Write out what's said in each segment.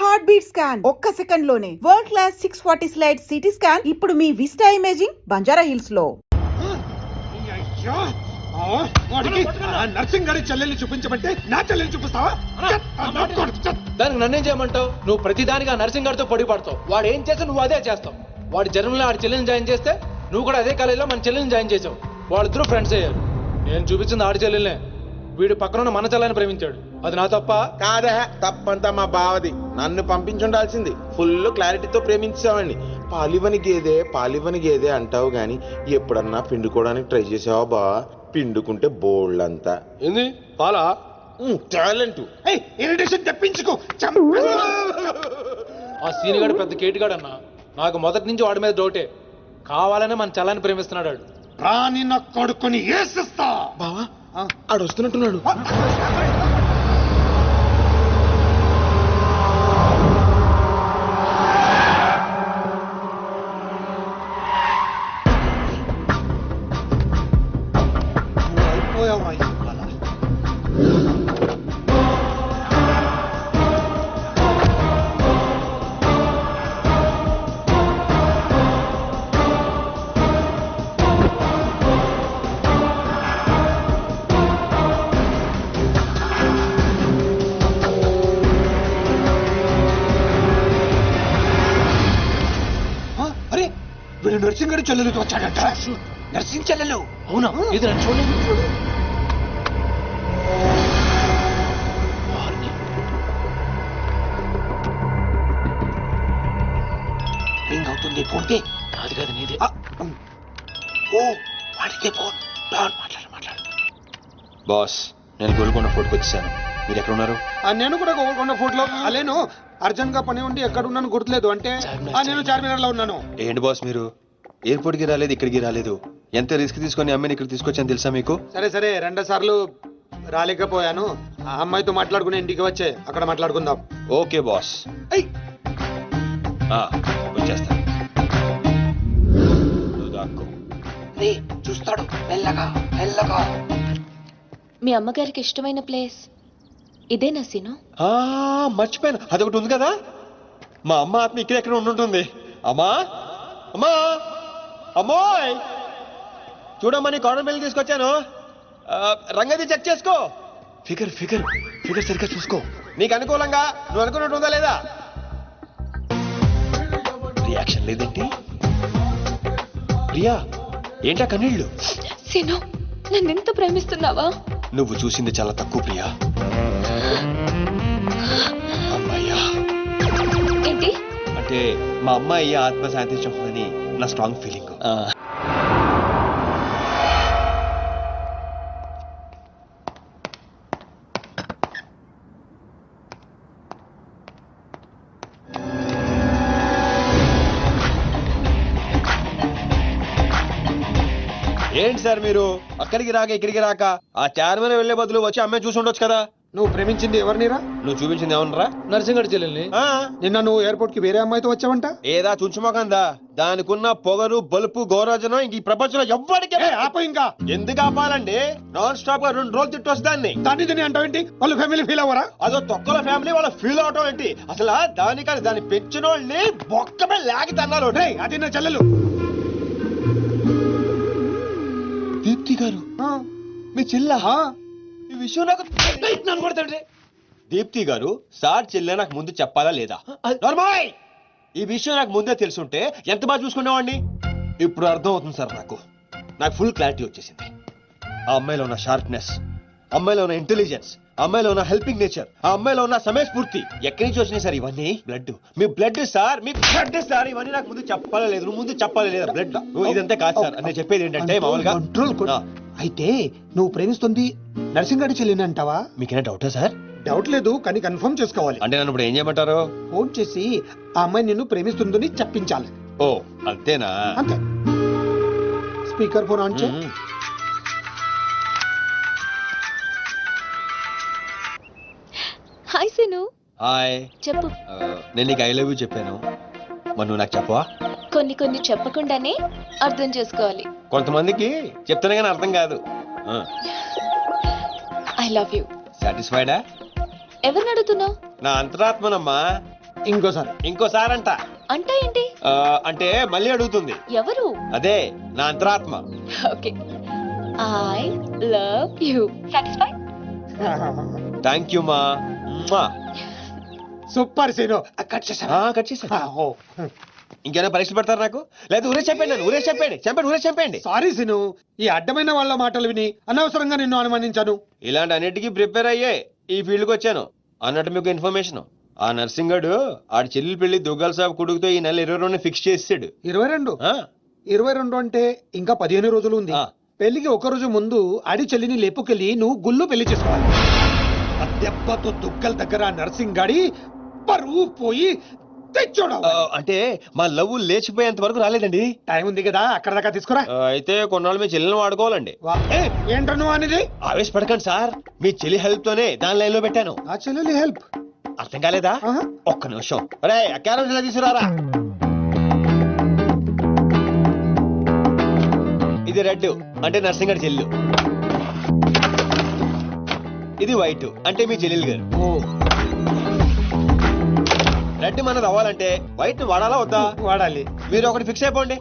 Heart beat scan ఒక్క second లోనే world class 640 slide CT scan ఇప్పుడు మీ విస్టా ఇమేజింగ్ బంజారా హిల్స్ లో. నర్సింగ్ గారి చెల్లెల్ని చూపించమంటే నా చెల్లెల్ని చూపిస్తావా? దానికి నన్నేం చేయమంటావు? నువ్వు ప్రతిదానికి ఆ నర్సింగ్ గారితో పొడి పడతావు. వాడు ఏం చేస్తే నువ్వు అదే చేస్తావు. వాడి జన్మలో ఆడి చెల్లెల్ని జాయిన్ చేస్తే నువ్వు కూడా అదే కాలేజీలో మన చెల్లెల్ని జాయిన్ చేసావు. వాళ్ళిద్దరూ ఫ్రెండ్స్ అయ్యారు. నేను చూపించింది ఆడి చెల్లెల్నే. వీడు పక్కన మన చెల్లెని ప్రేమించాడు. అది నా తప్ప కాదా? తప్పంతా మా బావది. నన్ను పంపించుండాల్సింది. ఫుల్ క్లారిటీతో ప్రేమించావండి. పాలివని గేదే అంటావు గాని ఎప్పుడన్నా పిండుకోవడానికి ట్రై చేసావా బా? పిండుకుంటే బోల్డ్ అంతా ఏంది పాలా టాలెంట్. ఇరిటేషన్ తెప్పించుకో. ఆ సీనిగాడు పెద్ద కేటుగాడు అన్న. నాకు మొదటి నుంచి వాడి మీద డౌటే. కావాలనే మన చెల్లని ప్రేమిస్తున్నాడు. రాని నా కొడుకుని ఏసిస్తా. బావా ఆడు వస్తున్నట్టున్నాడు. వీడు నర్సింగ్ గారి చెల్లెలతో వచ్చాడంట. నర్సింగ్ చెల్లెలు. అవునా? ఇది నన్ను చూడలేదు. రింగ్ అవుతుంది. ఫోన్కి కాదు కాదు నీదే. ఓ వాడికే ఫోన్. మాట్లాడు. బాస్, నేను గోల్కొండ ఫోర్ట్కి వచ్చేసాను. మీరు ఎక్కడ ఉన్నారు? నేను కూడా గోల్కొండ ఫోర్ట్లో. అలేను అర్జెంట్ గా పని ఉండి ఎక్కడ ఉన్నాను గుర్తులేదు. అంటే నేను చార్మినార్ లో ఉన్నాను. ఏంటి బాస్ మీరు ఎయిర్పోర్ట్కి రాలేదు, ఇక్కడికి రాలేదు. ఎంత రిస్క్ తీసుకొని అమ్మాయిని ఇక్కడ తీసుకొచ్చాను తెలుసా మీకు? సరే 2 సార్లు రాలేకపోయాను. ఆ అమ్మాయితో మాట్లాడుకుని ఇంటికి వచ్చే అక్కడ మాట్లాడుకుందాం. ఓకే బాస్, వచ్చేస్తాను. నువ్వు దాక్కో. చూస్తాడు మెల్లగా. మీ అమ్మగారికి ఇష్టమైన ప్లేస్ ఇదేనా సీను? మర్చిపోయాను, అదొకటి ఉంది కదా. మా అమ్మ ఆత్మ ఇక్కడ ఉండుంటుంది. అమ్మా అమ్మా అమ్మోయ్, చూడమ్మా నీ కాటన్ బిల్ తీసుకొచ్చాను. రంగది చెక్ చేసుకో. ఫిగర్ సరిగ్గా చూసుకో. నీకు అనుకూలంగా నువ్వు అనుకున్నట్టు ఉందా లేదా? రియాక్షన్ లేదేంటి? ప్రియా ఏంటా కన్నీళ్ళు? సీను, నన్నెంత ప్రేమిస్తున్నావా? నువ్వు చూసింది చాలా తక్కువ ప్రియా. అమ్మాయ్యా ఏంటి అంటే మా అమ్మాయి ఆత్మ శాంతించని నా స్ట్రాంగ్ ఫీలింగ్. ఏంటి సార్ మీరు అక్కడికి రాక ఇక్కడికి రాక ఆ చార్మన్ వెళ్లే బదులు వచ్చి అమ్మాయి చూసి ఉండొచ్చు కదా. నువ్వు ప్రేమించింది ఎవరినిరా? నువ్వు చూపించింది ఏమన్నారా? నర్సింగ్ గారి చెల్లెల్ని. నిన్న నువ్వు ఎయిర్పోర్ట్ కి వేరే అమ్మాయితో వచ్చావంట. ఏదా చుంచుమోకందా? దానికున్న పొగరు బలుపు గౌరవజనం ఇంక ఈ ప్రపంచంలో ఎవ్వడికి. ఆపో ఇంకా. ఎందుకు ఆపాలండి? నాన్ స్టాప్ గా 2 రోజులు తిట్టొచ్చు దాన్ని. దాన్ని అంటావేంటి? వాళ్ళ ఫ్యామిలీ ఫీల్ అవ్వరా? అదో తొక్కల ఫ్యామిలీ వాళ్ళ ఫీల్ అవటం ఏంటి? అసలు దానికని దాన్ని పెంచిన వాళ్ళని బొక్కమే లాగి తన్నారు. అది నా చెల్లెలు. దీప్తి గారు మీ చెల్ల? ఈ విషయం నాకు నన్ను కొడతాడు. దీప్తి గారు సార్ చెల్లె నాకు ముందు చెప్పాలా లేదా? ఈ విషయం నాకు ముందే తెలుసుంటే ఎంత బాగా చూసుకునేవాడిని. ఇప్పుడు అర్థం అవుతుంది సార్. నాకు ఫుల్ క్లారిటీ వచ్చేసింది. ఆ అమ్మాయిలో ఉన్న షార్ప్నెస్, అమ్మాయిలో ఉన్న ఇంటెలిజెన్స్, అమ్మాయిలో ఉన్న హెల్పింగ్ నేచర్, ఆ అమ్మాయిలో ఉన్న సమయస్ఫూర్తి ఎక్కడి నుంచి వచ్చినాయి సార్ ఇవన్నీ? బ్లడ్, మీ బ్లడ్ సార్, మీ బ్లడ్ సార్. ఇవన్నీ నాకు ముందు చెప్పాలా లేదు? నువ్వు ముందు చెప్పాలి లేదా? బ్లడ్ ఇదంతా కాదు సార్. నేను చెప్పేది ఏంటంటే మామూలుగా అయితే నువ్వు ప్రేమిస్తుంది నర్సింగ్ గారి చెల్లిని అంటావా? మీకేనా డౌటా సార్? డౌట్ లేదు, కానీ కన్ఫర్మ్ చేసుకోవాలి. అంటే నన్ను ఇప్పుడు ఏం చేయమంటారు? ఫోన్ చేసి ఆ అమ్మాయి నిన్ను ప్రేమిస్తుందని చెప్పించాలి. ఓ అంతేనా? అంతే. స్పీకర్ ఫోన్ ఆన్ చే. హాయ్ సీను. హాయ్. చెప్పు. నేను నీకు ఐ లవ్ యూ చెప్పాను. మరి నువ్వు నాకు చెప్పవా? కొన్ని చెప్పకుండానే అర్థం చేసుకోవాలి. కొంతమందికి చెప్తానే కానీ అర్థం కాదు. I love you. సాటిస్ఫైడా? ఎవరిని అడుగుతున్నావు? నా అంతరాత్మనమ్మా. ఇంకోసారి. ఇంకోసారంట. అంటే ఏంటి? అంటే మళ్ళీ అడుగుతుంది. ఎవరు? అదే నా అంతరాత్మ. Okay. I love you. Satisfied? Thank you మా. Super scene. కట్ చేశారా? కట్ చేశాను. ఇంకేమైనా పరీక్షలు పెడతారు నాకు? లేదు ఊరే చెప్పండి, ఊరే చెప్పండి. సారీ సీను, ఈ అడ్డమైన వాళ్ళ మాటలు విని అనవసరంగా నిన్ను అనుమానించాను. ఇలాంటి అన్నిటికీ ప్రిపేర్ అయ్యే ఈ ఫీల్డ్కి వచ్చాను. అన్నట్టు మీకు ఇన్ఫర్మేషన్, ఆ నర్సింగ్ గడు ఆడి చెల్లి పెళ్లి దుగ్గాల సాబ్ కొడుకుతో ఈ నెల 22 ఫిక్స్ చేసాడు. 22? 22 అంటే ఇంకా 15 రోజులు ఉంది. పెళ్లికి ఒక రోజు ముందు ఆడి చెల్లిని లేపుకెళ్ళి నువ్వు గుళ్ళు పెళ్లి చేసుకోవాలి. ఆ దెబ్బతో దుగ్గల దగ్గర నర్సింగ్ గాడి పరువు పోయి తెచ్చోడు. అంటే మా లవ్ లేచిపోయేంత వరకు రాలేదండి. టైం ఉంది కదా, అక్కడ దాకా తీసుకురా. అయితే కొన్నాళ్ళు మీ చెల్లెని వాడుకోవాలండి. ఏంటో నువ్వు అనేది? ఆవేశపడకండి సార్, మీ చెల్లి హెల్ప్ తోనే దాని లైన్ లో పెట్టాను. ఆ చెల్లెలి హెల్ప్ అర్థం కాలేదా? ఒక్క నిమిషం. అరే క్యారెట్ తీసుకురారా. ఇది రెడ్ అంటే నర్సింగ్ గారి చెల్లు, ఇది వైట్ అంటే మీ చెల్లెలు గారు. రెడ్ మనది అవ్వాలంటే వైట్ వాడాలా వద్దా? వాడాలి. మీరు ఒకటి ఫిక్స్ అయిపోండి.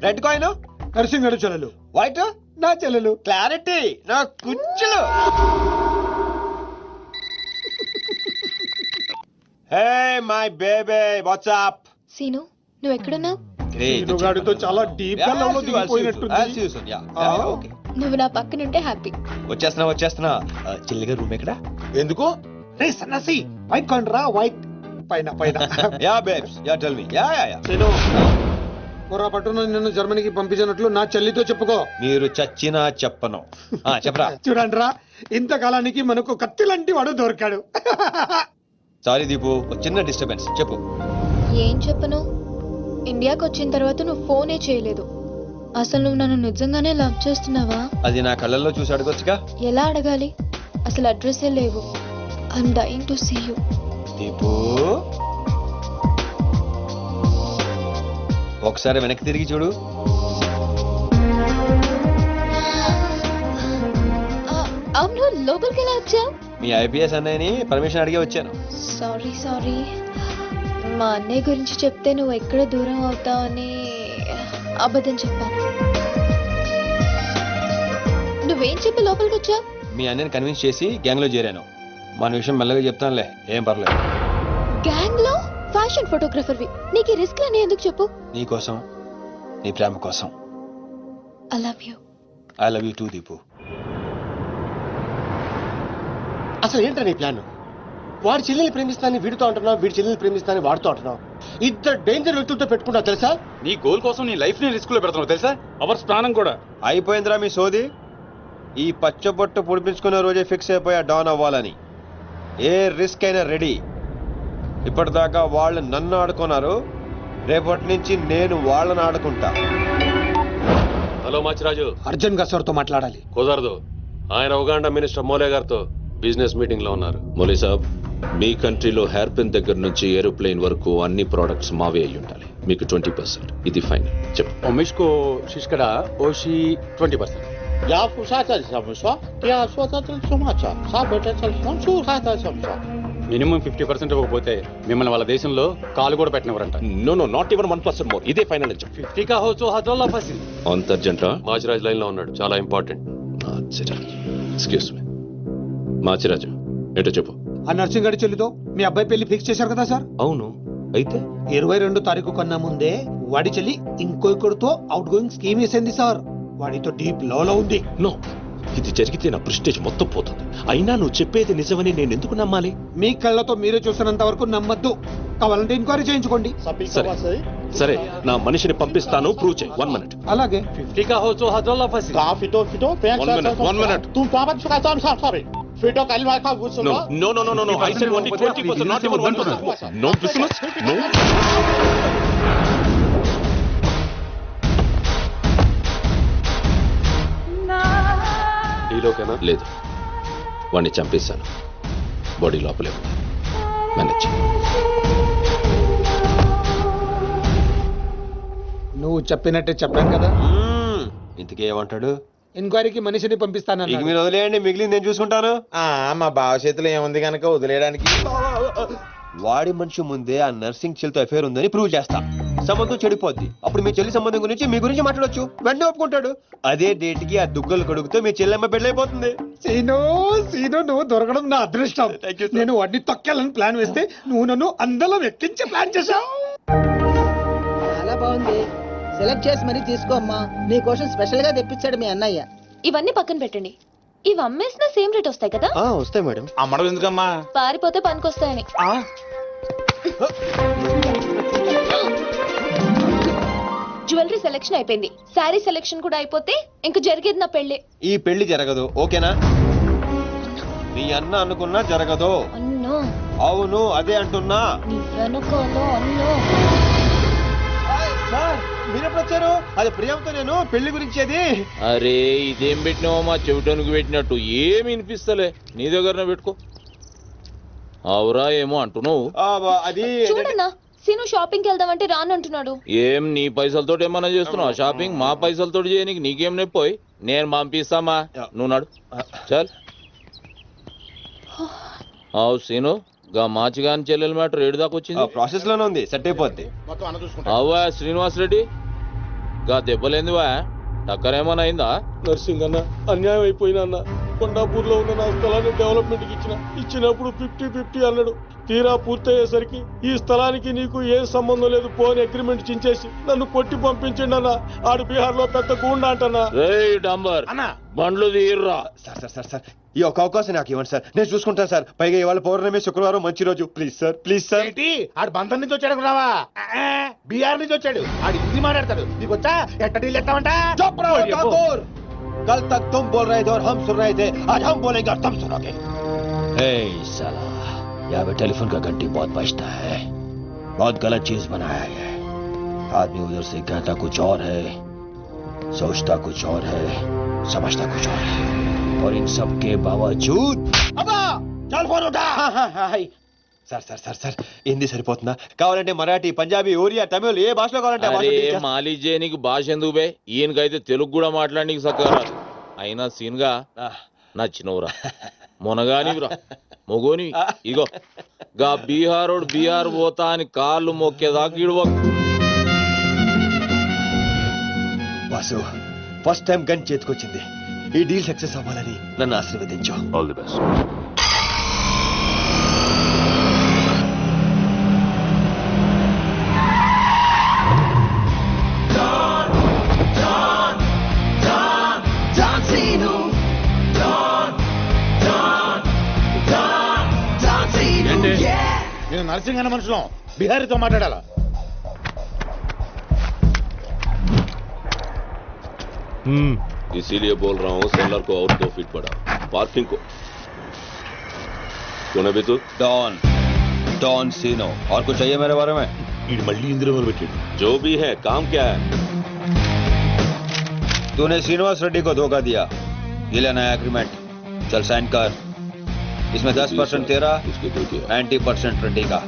రెడ్ కాయిన్ నర్సింగ్ గారి చెల్లెలు, వైట్ నా చెల్లెలు. క్లారిటీ నా కుచ్చులు. Hey my baby what's up. Seenu, నువ్వు ఎక్కడున్నావు? గాడితో చాలా డీప్ గా లవ్ లో దిగిపోయినట్టుంది. నువ్వు నా పక్కనుంటే హ్యాపీ. వచ్చేస్తున్నా. చెల్లిగా రూమ్ ఎక్కడ? ఎందుకు? రే సన్నసి, వైట్ కొండ్రా, వైట్ పైన పైన. Yeah babes, yeah tell me. Yeah పొరపాటున నిన్ను జర్మనీకి పంపించినట్లు నా చెల్లితో చెప్పుకో. మీరు చచ్చినా చెప్పను. చెప్పరా. చూడండిరా, ఇంతకాలానికి మనకు కత్తి లాంటి వాడు దొరికాడు. సారీ దీపు, చిన్న డిస్టర్బెన్స్. చెప్పు. ఏం చెప్పను? ఇండియాకి వచ్చిన తర్వాత నువ్వు ఫోనే చేయలేదు. అసలు నువ్వు నన్ను నిజంగానే లవ్ చేస్తున్నావా? అది నా కళ్ళల్లో చూసి అడగొచ్చుగా. ఎలా అడగాలి? అసలు అడ్రస్సే లేవు. I'm dying to see you. Deepu, ఒకసారి వెనక్కి తిరిగి చూడు. అవును, లోపలికి ఎలా వచ్చావు? మీ ఐపీఎస్ అన్నయ్యని పర్మిషన్ అడిగి వచ్చాను. సారీ. మా అన్నయ్య గురించి చెప్తే నువ్వు ఎక్కడ దూరం అవుతావని అబద్ధం చెప్పాను. నువ్వేం చెప్పి లోపలికి వచ్చావు? మీ అన్నయ్యని కన్విన్స్ చేసి గ్యాంగ్ లో చేరాను. మన విషయం మెల్లగా చెప్తానులే, ఏం పర్లేదు. గ్యాంగ్ లో ఫ్యాషన్ ఫోటోగ్రఫర్వి, నీకు రిస్క్ అని ఎందుకు చెప్పు? నీ కోసం, నీ ప్రేమ కోసం. I love you. I love you two Deepu. అసలు ఏంటో నీ ప్లాన్? వాడి చెల్లెల్ని ప్రేమిస్తానని వీడితో అంటున్నావు, వీడి చెల్లెల్ని ప్రేమిస్తానని వాడితో అంటున్నావు. ఇద్దరు డేంజర్ వ్యక్తులతో పెట్టుకున్నావు తెలుసా? నీ గోల్ కోసం నీ లైఫ్ ని రిస్క్ లో పెడుతున్నావు తెలుసా? అవర్స్ ప్రాణం కూడా. అయిపోయిందిరా మీ సోది. ఈ పచ్చబొట్టు పొడిపించుకునే రోజే ఫిక్స్ అయిపోయా డాన్ అవ్వాలని. ఏ రిస్క్ అయినా రెడీ. ఇప్పటిదాకా వాళ్ళు నన్ను ఆడుకున్నారు, రేపటి నుంచి నేను వాళ్ళని ఆడుకుంటా. హలో మాచిరాజు, అర్జున్ గా సార్ తో మాట్లాడాలి. కుదరదు. ఆయన ఉగాండా మినిస్టర్ మోలే గారితో బిజినెస్ మీటింగ్ లో ఉన్నారు. మోలీ సాబ్, మీ కంట్రీలో హెయిర్ పిన్ దగ్గర నుంచి ఏరోప్లేన్ వరకు అన్ని ప్రోడక్ట్స్ మావే అయి ఉండాలి. మీకు 20%. ఇది ఫైనల్. చెప్పు. Omișco și șcăra o și 20%. या पुसाचा समस्या त्या स्वतःचा समाचा साबटाचा संसू खाता समस्या. మినిమం 50% ఇవ్వకపోతే మిమ్మల్ని వాళ్ళ దేశంలో కాలు కూడా పెట్టనివ్వరంట. No no, not even 1% more. ఇదే ఫైనల్ అని చెప్పు. 50 का हो तो हजरला फसी. అంత అర్జెంటా? మాచిరాజ్ లైన్ లో ఉన్నాడు, చాలా important. Machiraj, excuse me. Machiraju, ఏంటో చెప్పు. ఆ నర్సింగ్ గారి చెల్లితో మీ అబ్బాయి పెళ్లి ఫిక్స్ చేశారు కదా సార్? అవును, అయితే 22 తారీఖు కన్నా ముందే వాడి చెల్లి ఇంకొకరితో అవుట్ గోయింగ్ స్కీమ్ వేసింది సార్. వాడితో డీప్ లో ఉంది. నో, ఇది జరిగితే నా ప్రెస్టేజ్ మొత్తం పోతుంది. అయినా నువ్వు చెప్పేది నిజమని నేను ఎందుకు నమ్మాలి? మీ కళ్ళతో మీరే చూసినంత వరకు నమ్మద్దు. కావాలంటే ఎంక్వైరీ చేయించుకోండి. సరే, నా మనిషిని పంపిస్తాను, ప్రూవ్ చేయి. 1 minute. అలాగే 50 का हो तो हजरला फसी. का फिटो फिटो One minute. तू बाबा का सॉरी फिटो कल वाला का गुस्सा No. I said only 20%, not even 1%. No business. No. ఈలోకేనా? లేదు, వాడిని చంపేశాను. బాడీ లోపలే ఉంది. మేనేజ్. నువ్వు చెప్పినట్టే చెప్పాను కదా. ఇంతకీ ఏమంటాడు? ఎంక్వైరీకి మనిషిని ఇక పంపిస్తానన్నాడు. మీరు వదిలేయండి, మిగిలింది నేను చూసుకుంటాను. మా బావ చేతిలో ఏముంది కనుక వదిలేయడానికి. వాడి మనిషి ముందే ఆ నర్సింగ్ చెల్లితో అఫేర్ ఉందని ప్రూవ్ చేస్తా. సంబంధం చెడిపోద్ది. అప్పుడు మీ చెల్లి సంబంధం గురించి మీ గురించి మాట్లాడొచ్చు. వెంటనే ఒప్పుకుంటాడు. అదే డేట్ కి ఆ దుగ్గలు కొడుకుతో మీ చెల్లెమ్మ పెళ్ళైపోతుంది. సీను సీను నువ్వు దొరకడం నా అదృష్టం. Thank you, sir. నేను వాడిని తొక్కాలని ప్లాన్ వేస్తే నువ్వు నన్ను అందలో ఎక్కించి ప్లాన్ చేశావు. చాలా బాగుంది. సెలెక్ట్ చేసి మరీ తీసుకో అమ్మా. నీకోసం స్పెషల్ గా తెప్పించాడు మీ అన్నయ్య. ఇవన్నీ పక్కన పెట్టండి. ఇవి అమ్మేసిన సేమ్ రేట్ వస్తాయి కదా? వస్తాయి మేడం. అమ్మడం ఎందుకమ్మా? పారిపోతే పనికొస్తాయని. జ్యువెలరీ సెలెక్షన్ అయిపోయింది. శారీ సెలెక్షన్ కూడా అయిపోతే ఇంక జరిగేది నా పెళ్లి. ఈ పెళ్లి జరగదు. ఓకేనా? నీ అన్న అనుకున్నా జరగదు. అన్నో అవును అదే అంటున్నా. నీ వెనకాలో అన్నో. సార్ మీరెప్పుడు వచ్చారు? అది ప్రియాంతో నేను పెళ్లి గురించి అది. అరే ఇదేం పెట్టినావో మా చెవిటానికి పెట్టినట్టు ఏమి వినిపిస్తలే. నీ దగ్గరనే పెట్టుకో. అవురా ఏమో అంటున్నావు. అది చూడన్నా, సీను షాపింగ్కి వెళ్దామంటే రానంటున్నాడు. ఏం నీ పైసలతో ఏమన్నా చేస్తున్నావు షాపింగ్? మా పైసలతో చేయనీకి నీకేం నొప్పోయి? నేను పంపిస్తామా, నువ్వు నాడు చల్. అవు సీను, గా మాచిగాని చెల్లెల మ్యాటర్ ఏడు దాకా వచ్చింది. ప్రాసెస్ లోనే ఉంది. సెట్ అయిపోద్ది. మొత్తం అన్న చూసుకుంటా. అవ్వా శ్రీనివాస్ రెడ్డి, గా దెబ్బలేందివా? టక్కర్ ఏమన్నా అయిందా? నర్సింగ్ అన్న అన్యాయం అయిపోయినా అన్న. కొండాపూర్ లో ఉన్న నా స్థలాన్ని డెవలప్మెంట్ కి ఇచ్చినప్పుడు 50-50 అన్నాడు. తీరా పూర్తయ్యేసరికి ఈ స్థలానికి నీకు ఏం సంబంధం లేదు పోని అగ్రిమెంట్ చించేసి నన్ను కొట్టి పంపించండి అన్న. ఆడు బీహార్ లో పెద్ద గూండా అంటన్నా. రేయ్ డంబర్, బండ్లు తీర్రా. సార్ సార్ సార్ సార్ ఈ ఒక్క అవకాశం నాకు ఇవ్వండి సార్. నేను చూసుకుంటాను సార్. పైగా ఇవాళ పౌర్ణమి, శుక్రవారం మంచి రోజు. Please sir, please sir. ఆడు బంధం నుంచి వచ్చాడు రావా? బీహార్ నుంచి వచ్చాడు. ఆడు హిందీ మాట్లాడతాడు. నీకు వచ్చా ఎట్ట డీల్ ఎత్తామంట? कल तक तुम बोल रहे थे और हम सुन रहे थे. आज हम बोलेंगे और तुम सुनोगे. साला यहाँ पे टेलीफोन का घंटी बहुत बजता है. बहुत गलत चीज बनाया है. आदमी उधर से कहता कुछ और है, सोचता कुछ और है, समझता कुछ और है. और इन सब के बावजूद चल फोन उठा. Sir sir sir sir Hindi సరిపోతుందా? కావాలంటే మరాఠీ, పంజాబీ, ఒరియా, తమిళ్ ఏ భాషలో కావాలంటే ఆ భాషలో అరే teach చేస్తా. మాలిజే నీకు భాష ఎందుకు బే? ఈయనకైతే తెలుగు కూడా మాట్లాడనీకి సక్కగా రాదు. అయినా సీన్ గా నచ్చినవురా, మొనగానివిరా, మొగోని. ఇగో గా బీహారోడు బీహార్ పోతా అని కాళ్ళు మొక్కేదాకా ఇడవ. వాసు ఫస్ట్ టైం గన్ చేతికొచ్చింది. ఈ డీల్ సక్సెస్ అవ్వాలని నన్ను ఆశీర్వదించు. All the best. నేను నర్సింగ్ అన్న మనుషులం బిహారీతో మాట్లాడాలా? इसीलिए बोल रहा हूँ सेलर को और 2 फीट बढ़ा, पार्किंग को. कौन है तू? डॉन डॉन सीनो. और कुछ चाहिए मेरे बारे में? మళ్ళీ ఇందులో మొదలు పెట్టాడు. जो भी है काम क्या है? तूने श्रीनिवास रेड्डी को धोखा दिया. ये ले नया एग्रीमेंट. चल साइन कर. इसमें 10% तेरा, उसके दो दिया. 90% रेड्डी का.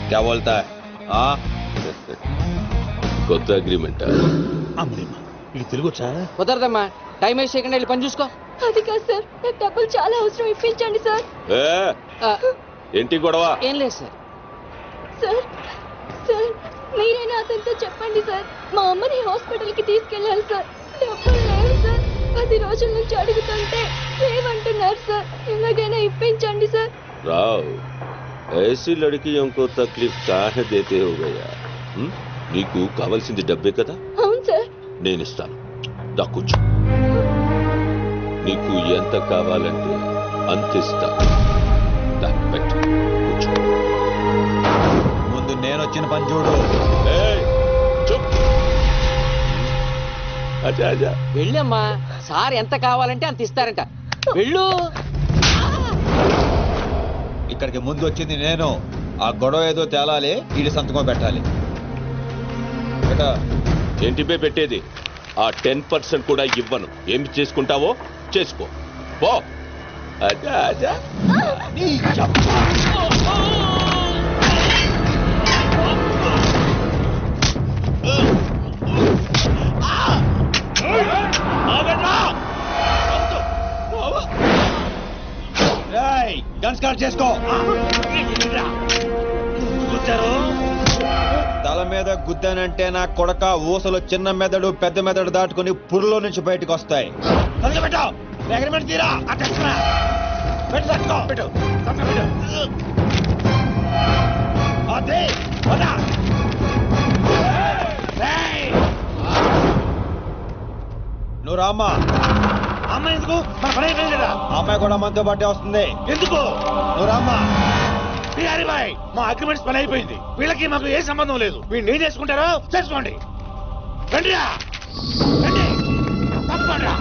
क्या बोलता है? हाँ కొత్త అగ్రిమెంట్. అమ్మేమ్మా ఇది తెలుగు వచ్చా? కుదరదమ్మా. టైం వేస్ట్ చేయకుండా వెళ్ళి పని చూసుకో. అది కాదు సార్, నాకు డబ్బులు చాలా అవసరం, ఇప్పించండి సార్. ఏంటి గొడవ? ఏం లేదు సార్. సార్ సార్ మీరైనా అతనితో చెప్పండి సార్. మా అమ్మని హాస్పిటల్కి తీసుకెళ్ళాలి సార్. డబ్బులు లేవు సార్. 10 రోజుల నుంచి అడుగుతుంటే లేవంటున్నారు సార్. ఎలాగైనా ఇప్పించండి సార్. రావ్, ऐसी लड़कियों को तकलीफ काहे देते हो गया? నీకు కావాల్సింది డబ్బే కదా? అవును సార్. నేను ఇస్తాను. దా కూర్చో. నీకు ఎంత కావాలంటే అంత ఇస్తా. దా పెట్టు, కూర్చో. ముందు నేను వచ్చిన పని చూడు. చూప్. అచ్చా అచ్చా. వెళ్ళమ్మా. సార్ ఎంత కావాలంటే అంత ఇస్తారంట. వెళ్ళు. ఇక్కడికి ముందు వచ్చింది నేను. ఆ గొడవ ఏదో తేలాలి. ఈడి సంతకం పెట్టాలి. ఏంటి పే పెట్టేది? ఆ 10% కూడా ఇవ్వను. ఏమి చేసుకుంటావో చేసుకో. పో. అచ్చా అచ్చా. గన్ స్టార్ట్ చేసుకో. తల మీద గుద్దానంటే నా కొడక ఊసలు చిన్న మెదడు పెద్ద మెదడు దాటుకుని పురులో నుంచి బయటకు వస్తాయి. నువ్వు రామ్మా. అమ్మాయి ఎందుకు మన పని అయిపోయింది. అమ్మాయి కూడా మనతో పాటే వస్తుంది. ఎందుకు నువ్వు రామ్మా. బిహారీ బాయ్ మా అగ్రిమెంట్స్ పని అయిపోయింది. వీళ్ళకి మాకు ఏ సంబంధం లేదు. వీళ్ళు ఏం చేసుకుంటారో చేసుకోండి. రండిరా రండి తప్పకుండా.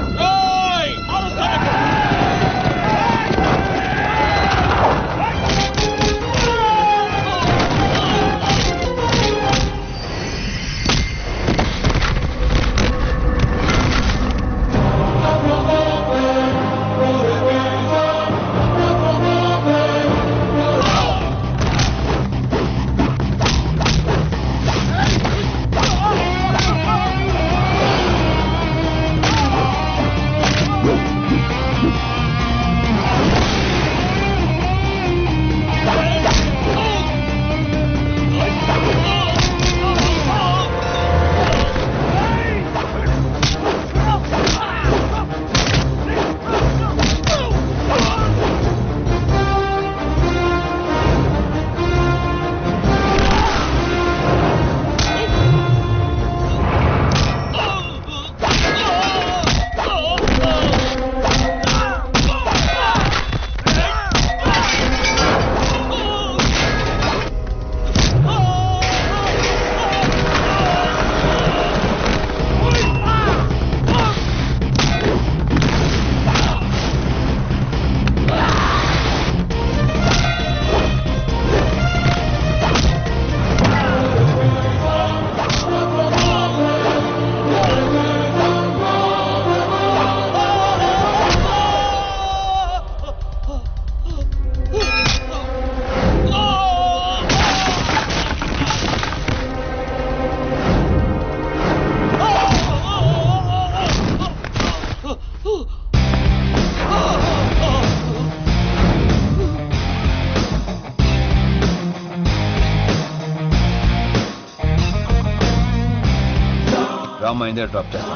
రామ్మా ఇందే డ్రాప్ చేస్తా.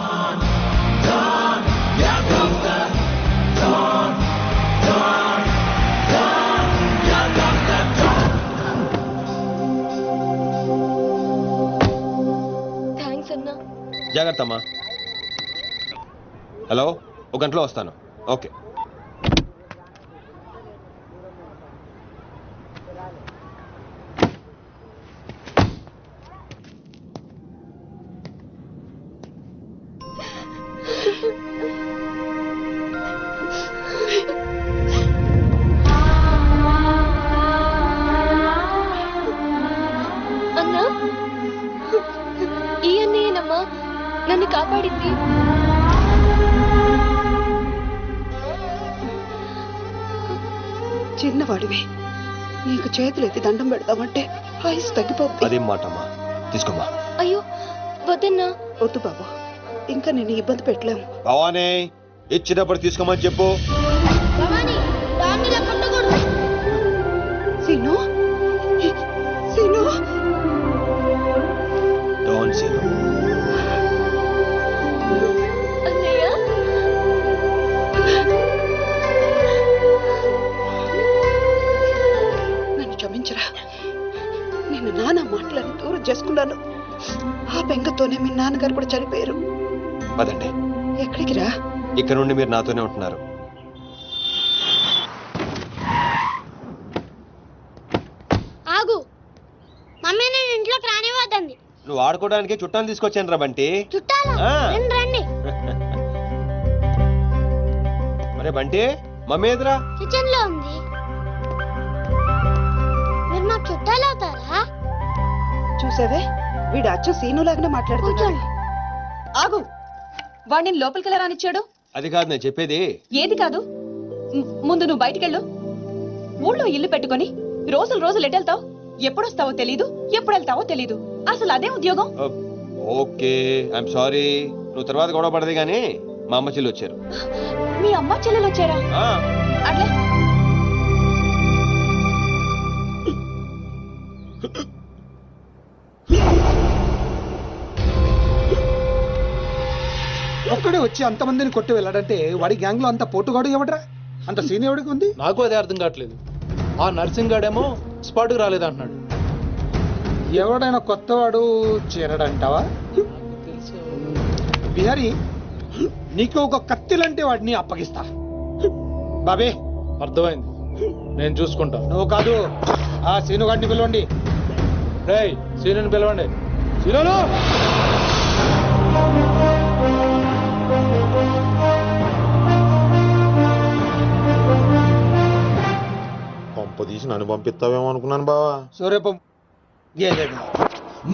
థ్యాంక్స్ అన్నా. జాగ్రత్త అమ్మా. హలో, ఒక గంటలో వస్తాను. ఓకే. అన్నా ఈ అన్నయ్యనమ్మా నన్ను కాపాడింది. చిన్నవాడివి, నీకు చేతులెత్తి దండం పెడతామంటే ఆయుస్ తగ్గిపోతుంది. అదేం మాటమ్మా, తీసుకోమ్మా. అయ్యో వద్దన్నా. వద్దు బాబు, ఇంకా నేను ఇబ్బంది పెట్టలేము. భవానీ, ఇచ్చినప్పుడు తీసుకోమని చెప్పు. సీను, సీను, డోంట్ సీను. అన్నయ్య నన్ను క్షమించరా. నేను నాన్న మాటలను దూరం చేసుకున్నాను. ఆ బెంగతోనే మీ నాన్నగారు కూడా చనిపోయారు. పదండి. ఎక్కడికి రా? ఇక్కడ నుండి మీరు నాతోనే ఉంటున్నారు. ఆగు, మమ్మీ నేను ఇంట్లోకి రానివ్వద్దండి. నువ్వు ఆడుకోవడానికి చుట్టాలు తీసుకొచ్చాను రా బంటి. చుట్టాలా? ఆ. రండి. మరే బంటి, మమ్మీ ఎదురా? కిచెన్ లో ఉంది. మీరు నాకు చుట్టాలు అవుతారా? చూసావే, వీడు అచ్చ సీనులాగానే మాట్లాడుతున్నాడు. ఆగు, వాడిని లోపలికి ఎలా రానిచ్చాడు? అది కాదు నేను చెప్పేది. ఏది కాదు? ముందు నువ్వు బయటికెళ్ళు. ఊళ్ళో ఇల్లు పెట్టుకొని రోజులు రోజులు ఎటెళ్తావు? ఎప్పుడొస్తావో తెలీదు, ఎప్పుడు వెళ్తావో తెలీదు. అసలు అదే ఉద్యోగం. Okay, I'm sorry. నువ్వు తర్వాత గొడవ పడదే గానీ మా అమ్మ చెల్లి వచ్చారు. మీ అమ్మ చెల్లెలు వచ్చారా? అట్లా ఒక్కడే వచ్చి అంతమందిని కొట్టి వెళ్ళాడంటే వాడి గ్యాంగ్ లో అంత పోటుగాడు ఎవడరా? అంత సీన్ ఎవడికి ఉంది? నాకు అదే అర్థం కావట్లేదు. ఆ నర్సింగ్ గాడేమో స్పాట్కి రాలేదంటున్నాడు. ఎవడైనా కొత్తవాడు చేరడంటావా? బిహారీ, నీకు ఒక కత్తిలంటే వాడిని అప్పగిస్తా. బాబే, అర్థమైంది, నేను చూసుకుంటా. నువ్వు కాదు, ఆ సీనుగాడిని పిలవండి. రేయ్, సీనుని పిలవండి. సీనులు! పంప తీసి నన్ను పంపిస్తావేమో అనుకున్నాను బావా. సూర్యపం గేదెగా.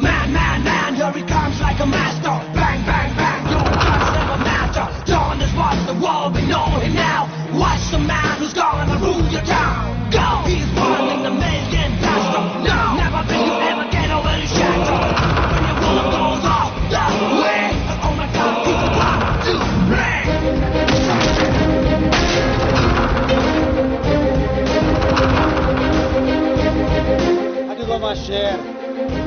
Man, man, man, here he comes like a master. Bang, bang, bang, your guns never matter. Dawn is what the world, we know him now. Watch the man who's gonna rule your town. Go! He's one in a million faster. No! Never will you ever get over his shadow. When your world goes off the way. Oh my God, he's about to break. అదిగో మా share,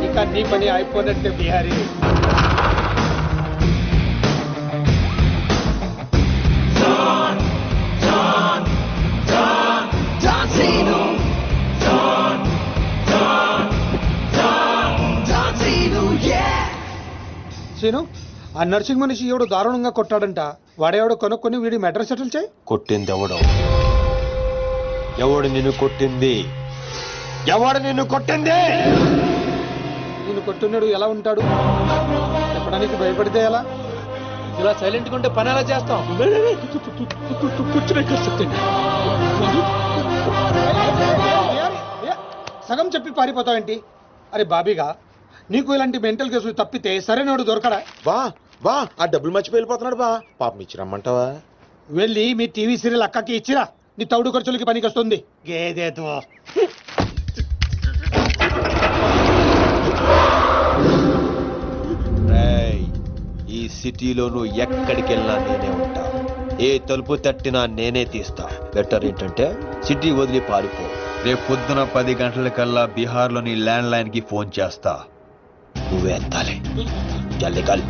ఇక నీ పని అయిపోయినట్టే Bihari. Don, Don, Don, Don Zeno. Don, Don, Don, Don Zeno, yeah. Seenu, ఆ నర్సింగ్ మనిషి ఎవడు దారుణంగా కొట్టాడంట. వాడేవాడు కొనుక్కొని వీడి మెడ్రస్ సెటిల్ చేయి. కొట్టింది ఎవడు? ఎవడు నిన్ను కొట్టింది? ఎవడు నిన్ను కొట్టింది? నిన్ను కొట్టున్నాడు ఎలా ఉంటాడు? చెప్పడానికి భయపడితే ఎలా? ఇలా సైలెంట్ గా ఉంటే పని ఎలా చేస్తాం? సగం చెప్పి పారిపోతావేంటి? అరే బాబీగా, నీకు ఇలాంటి మెంటల్ కేసులు తప్పితే సరైనోడు దొరకడా? బా బా, ఆ డబ్బులు మర్చిపోయి వెళ్ళిపోతున్నాడు బా. పాపం ఇచ్చిరమ్మంటావా? వెళ్ళి మీ టీవీ సీరియల్ అక్కకి ఇచ్చిరా, నీ తౌడు ఖర్చులకి పనికి వస్తుంది. గేదేతో ఈ సిటీలో నువ్వు ఎక్కడికి వెళ్ళినా నేనే ఉంటా. ఏ తలుపు తట్టినా నేనే తీస్తా. బెటర్ ఏంటంటే సిటీ వదిలి పారిపో. రేపు పొద్దున 10 గంటలకల్లా బీహార్లోని ల్యాండ్ లైన్ కి ఫోన్ చేస్తా, నువ్వే ఎత్తాలి. జల్లి కల్.